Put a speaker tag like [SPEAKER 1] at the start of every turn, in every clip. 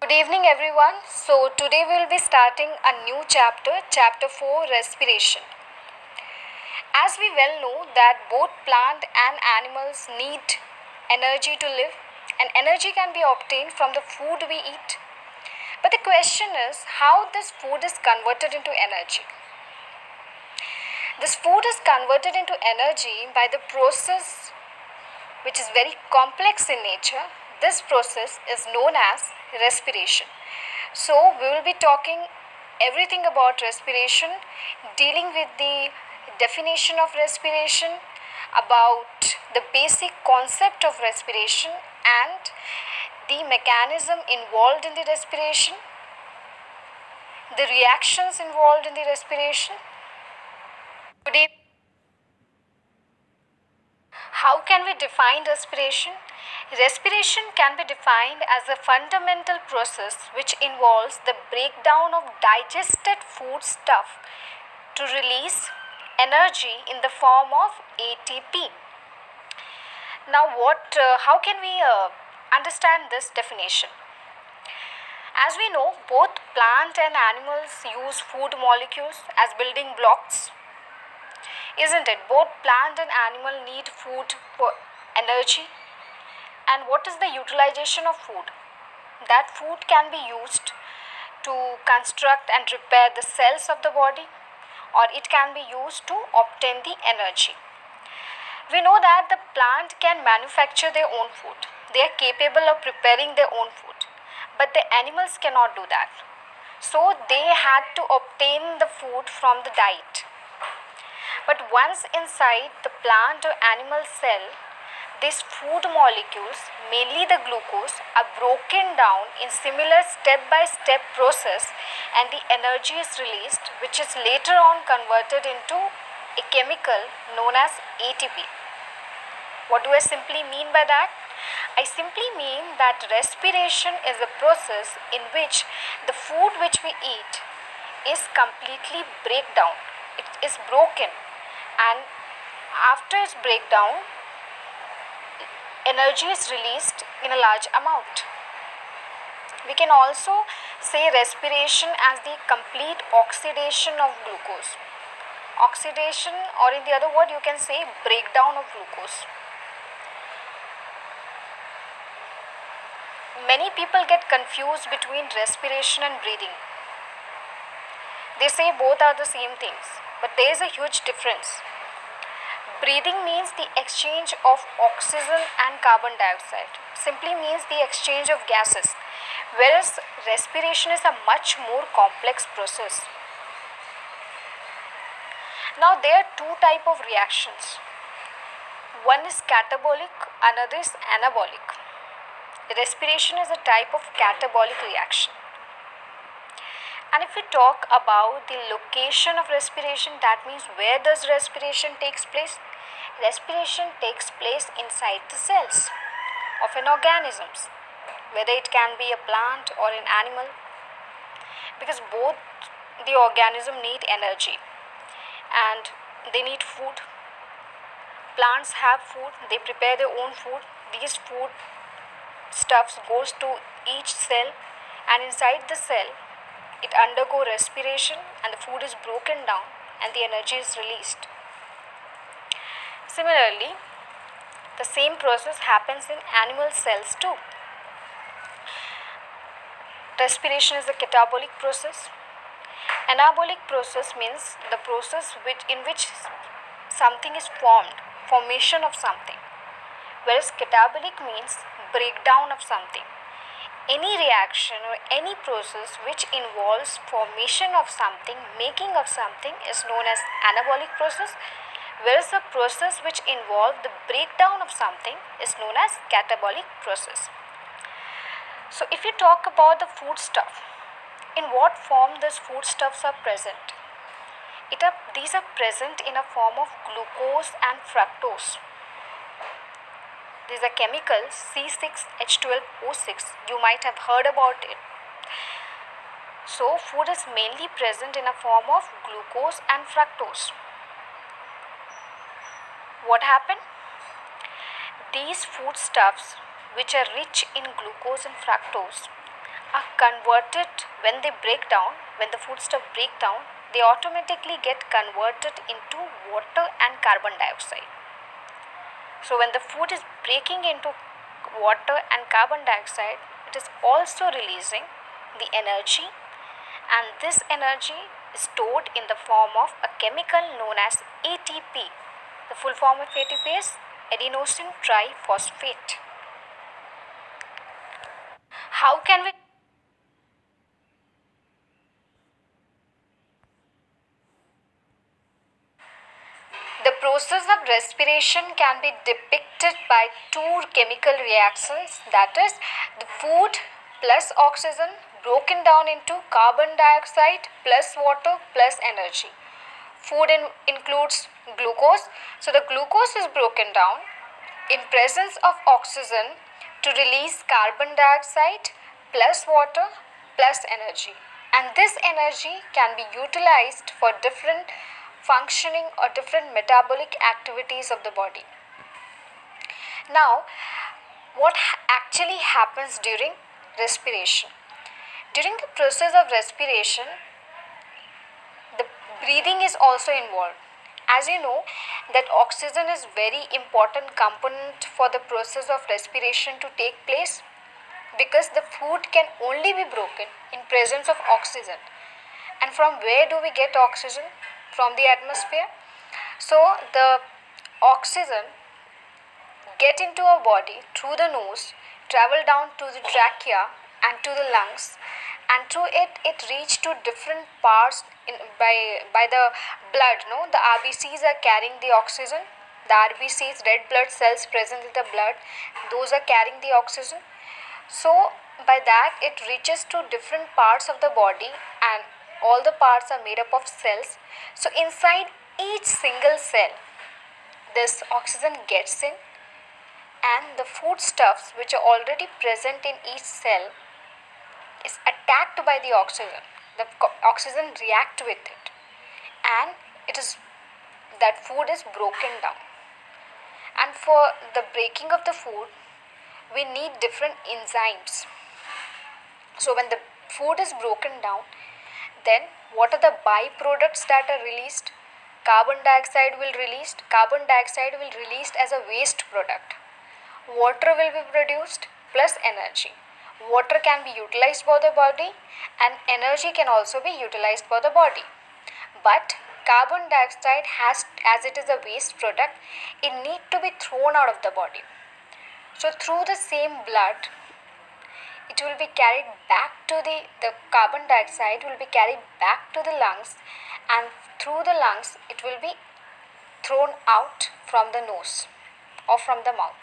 [SPEAKER 1] Good evening, everyone. So, today we'll be starting a new chapter, chapter 4 Respiration. As we well know, that both plant and animals need energy to live, and energy can be obtained from the food we eat. But the question is how this food is converted into energy. This food is converted into energy by the process which is very complex in nature. This process is known as respiration. So, we will be talking everything about respiration, dealing with the definition of respiration, about the basic concept of respiration, and the mechanism involved in the respiration, the reactions involved in the respiration. Today, how can we define respiration? Respiration can be defined as a fundamental process which involves the breakdown of digested foodstuff to release energy in the form of ATP. Now, how can we understand this definition? As we know, both plant and animals use food molecules as building blocks, isn't it? Both plant and animal need food for energy. And what is the utilization of food? That food can be used to construct and repair the cells of the body, or it can be used to obtain the energy. We know that the plant can manufacture their own food. They are capable of preparing their own food, but the animals cannot do that. So they had to obtain the food from the diet. But once inside the plant or animal cell, these food molecules, mainly the glucose, are broken down in similar step-by-step process, and the energy is released, which is later on converted into a chemical known as ATP. What do I simply mean by that? I simply mean that respiration is a process in which the food which we eat is completely breakdown. It is broken, and after its breakdown, energy is released in a large amount. We can also say respiration as the complete oxidation of glucose. Oxidation, or in the other word, you can say breakdown of glucose. Many people get confused between respiration and breathing. They say both are the same things, but there is a huge difference. Breathing means the exchange of oxygen and carbon dioxide, simply means the exchange of gases, whereas respiration is a much more complex process. Now there are two types of reactions. One is catabolic, another is anabolic. Respiration is a type of catabolic reaction. And if we talk about the location of respiration, that means where does respiration takes place? Respiration takes place inside the cells of an organism, whether it can be a plant or an animal, because both the organism need energy and they need food. Plants have food, they prepare their own food. These food stuffs goes to each cell, and inside the cell it undergo respiration, and the food is broken down and the energy is released. Similarly, the same process happens in animal cells too. Respiration is a catabolic process. Anabolic process means the process in which something is formed, formation of something, whereas catabolic means breakdown of something. Any reaction or any process which involves formation of something, making of something, is known as anabolic process, whereas the process which involves the breakdown of something is known as catabolic process. So if you talk about the foodstuff, in what form these foodstuffs are present? These are present in a form of glucose and fructose. These are chemicals C6H12O6. You might have heard about it. So food is mainly present in a form of glucose and fructose. What happened? These foodstuffs, which are rich in glucose and fructose, are converted when they break down, when the foodstuff break down, they automatically get converted into water and carbon dioxide. So when the food is breaking into water and carbon dioxide, it is also releasing the energy, and this energy is stored in the form of a chemical known as ATP. The full form of ATP is adenosine triphosphate. How can we The process of respiration can be depicted by two chemical reactions, that is, the food plus oxygen broken down into carbon dioxide plus water plus energy. Food includes glucose, so the glucose is broken down in presence of oxygen to release carbon dioxide plus water plus energy, and this energy can be utilized for different functioning or different metabolic activities of the body. Now, what actually happens during respiration? During the process of respiration, the breathing is also involved. As you know that oxygen is very important component for the process of respiration to take place, because the food can only be broken in presence of oxygen. And from where do we get oxygen? From the atmosphere. So the oxygen get into our body through the nose, travel down to the trachea and to the lungs, and through it reach to different parts by the blood. No, the RBCs are carrying the oxygen. The RBCs, red blood cells present in the blood, those are carrying the oxygen. So by that it reaches to different parts of the body, and all the parts are made up of cells. So inside each single cell, this oxygen gets in, and the foodstuffs which are already present in each cell is attacked by the oxygen. The oxygen react with it, and it is that food is broken down. And for the breaking of the food, we need different enzymes. So when the food is broken down, then what are the byproducts that are released? Carbon dioxide will released. Carbon dioxide will released as a waste product. Water will be produced plus energy. Water can be utilized by the body, and energy can also be utilized by the body. But carbon dioxide has, as it is a waste product, it need to be thrown out of the body. So through the same blood, it will be carried back to the carbon dioxide will be carried back to the lungs, and through the lungs it will be thrown out from the nose or from the mouth.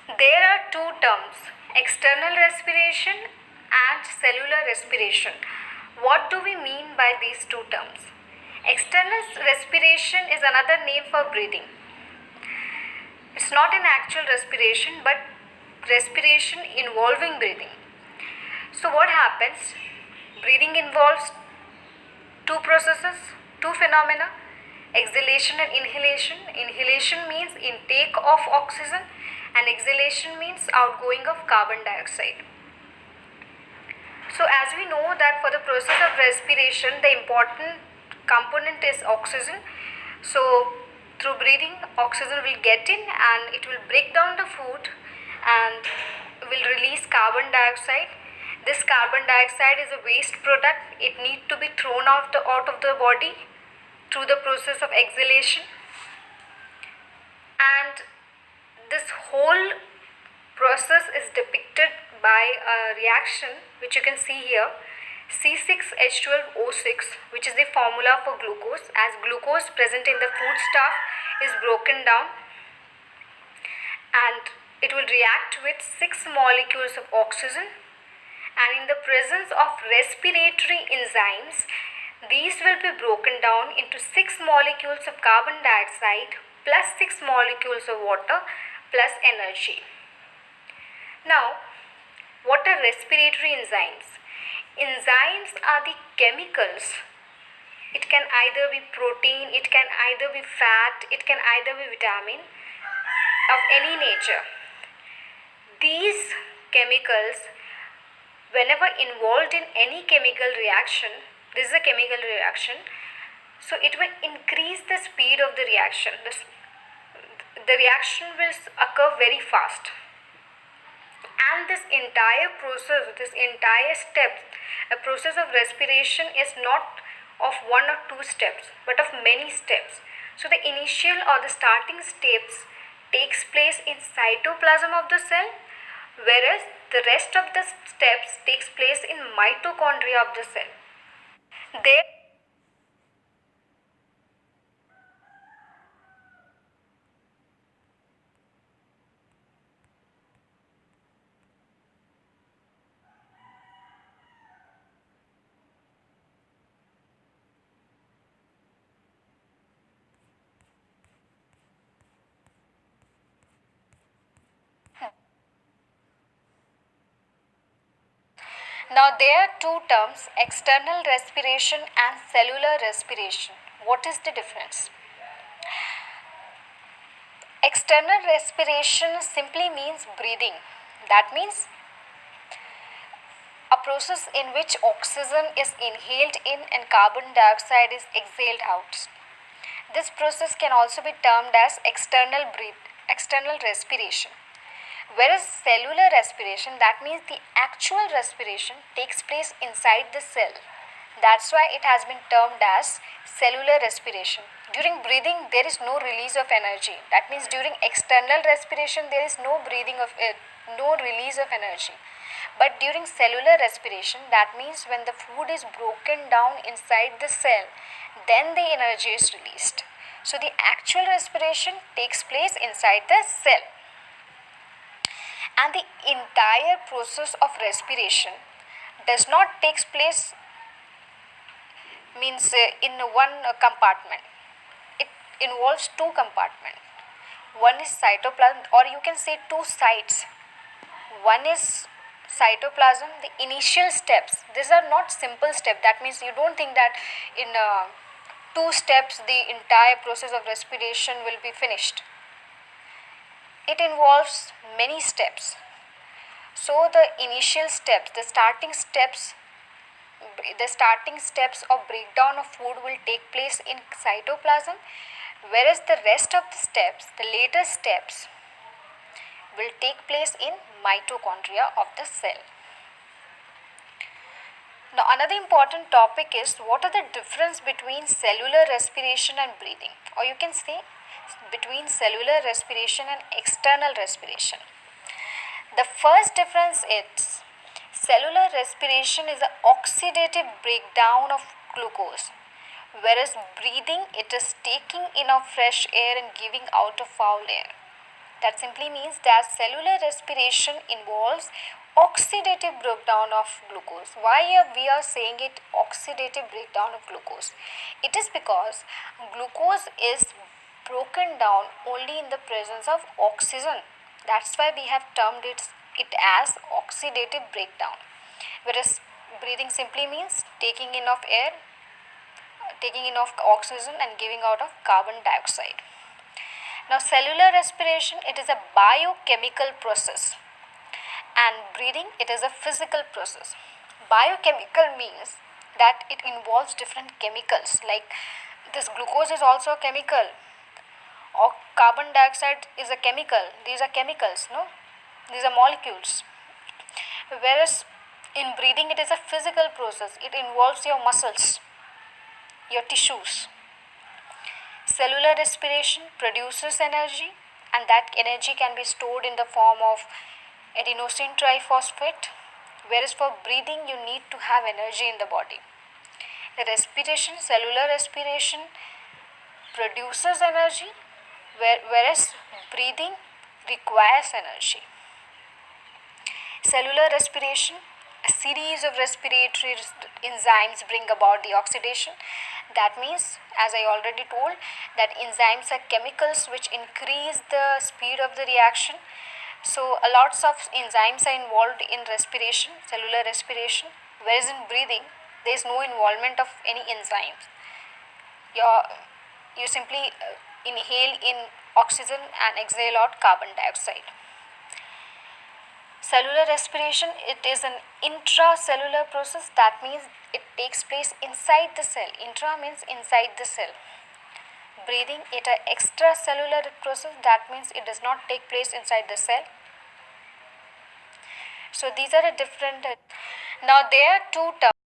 [SPEAKER 1] There are two terms, external respiration and cellular respiration. What do we mean by these two terms? External respiration is another name for breathing. It's not an actual respiration, but respiration involving breathing. So what happens? Breathing involves two processes, two phenomena, exhalation and inhalation. Inhalation means intake of oxygen, and exhalation means outgoing of carbon dioxide. So as we know that for the process of respiration, the important component is oxygen. So through breathing, oxygen will get in and it will break down the food and will release carbon dioxide. This carbon dioxide is a waste product. It needs to be thrown out of the body through the process of exhalation. And this whole process is depicted by a reaction which you can see here, C6H12O6, which is the formula for glucose. As glucose present in the foodstuff is broken down, and it will react with 6 molecules of oxygen, and in the presence of respiratory enzymes, these will be broken down into 6 molecules of carbon dioxide plus 6 molecules of water plus energy. Now, what are respiratory enzymes? Enzymes are the chemicals. It can either be protein, it can either be fat, it can either be vitamin of any nature. These chemicals, whenever involved in any chemical reaction, this is a chemical reaction, so it will increase the speed of the reaction. The reaction will occur very fast, and this entire process, this entire step, a process of respiration is not of one or two steps but of many steps. So the initial or the starting steps takes place in cytoplasm of the cell, whereas the rest of the steps takes place in mitochondria of the cell. There Now there are two terms, external respiration and cellular respiration. What is the difference? External respiration simply means breathing. That means a process in which oxygen is inhaled in and carbon dioxide is exhaled out. This process can also be termed as external respiration. Whereas cellular respiration, that means the actual respiration takes place inside the cell. That's why it has been termed as cellular respiration. During breathing, there is no release of energy. That means during external respiration, there is no no release of energy. But during cellular respiration, that means when the food is broken down inside the cell, then the energy is released. So the actual respiration takes place inside the cell. And the entire process of respiration does not takes place in one compartment. It involves two compartments. One is cytoplasm, or you can say two sites. One is cytoplasm, the initial steps. These are not simple steps. That means you don't think that in two steps the entire process of respiration will be finished. It involves many steps. So the initial steps, the starting steps of breakdown of food will take place in cytoplasm, whereas the rest of the steps, the later steps, will take place in mitochondria of the cell. Now another important topic is what are the difference between cellular respiration and breathing, or you can say between cellular respiration and external respiration. The first difference is cellular respiration is the oxidative breakdown of glucose, whereas breathing, it is taking in of fresh air and giving out of foul air. That simply means that cellular respiration involves oxidative breakdown of glucose. Why we are saying it oxidative breakdown of glucose? It is because glucose is broken down only in the presence of oxygen. That's why we have termed it as oxidative breakdown. Whereas breathing simply means taking in of air, taking in of oxygen and giving out of carbon dioxide. Now cellular respiration, it is a biochemical process, and breathing, it is a physical process. Biochemical means that it involves different chemicals, like this glucose is also a chemical, or carbon dioxide is a chemical. These are chemicals, no? These are molecules. Whereas in breathing, it is a physical process. It involves your muscles, your tissues. Cellular respiration produces energy, and that energy can be stored in the form of adenosine triphosphate, whereas for breathing you need to have energy in the body. The respiration, cellular respiration produces energy, whereas breathing requires energy. Cellular respiration, a series of respiratory enzymes bring about the oxidation. That means, as I already told, that enzymes are chemicals which increase the speed of the reaction. So a lots of enzymes are involved in respiration, cellular respiration, whereas in breathing there is no involvement of any enzymes. You simply inhale in oxygen and exhale out carbon dioxide. Cellular respiration, it is an intracellular process. That means it takes place inside the cell. Intra means inside the cell. Breathing, it an extracellular process. That means it does not take place inside the cell. So these are a different. Now there are two terms.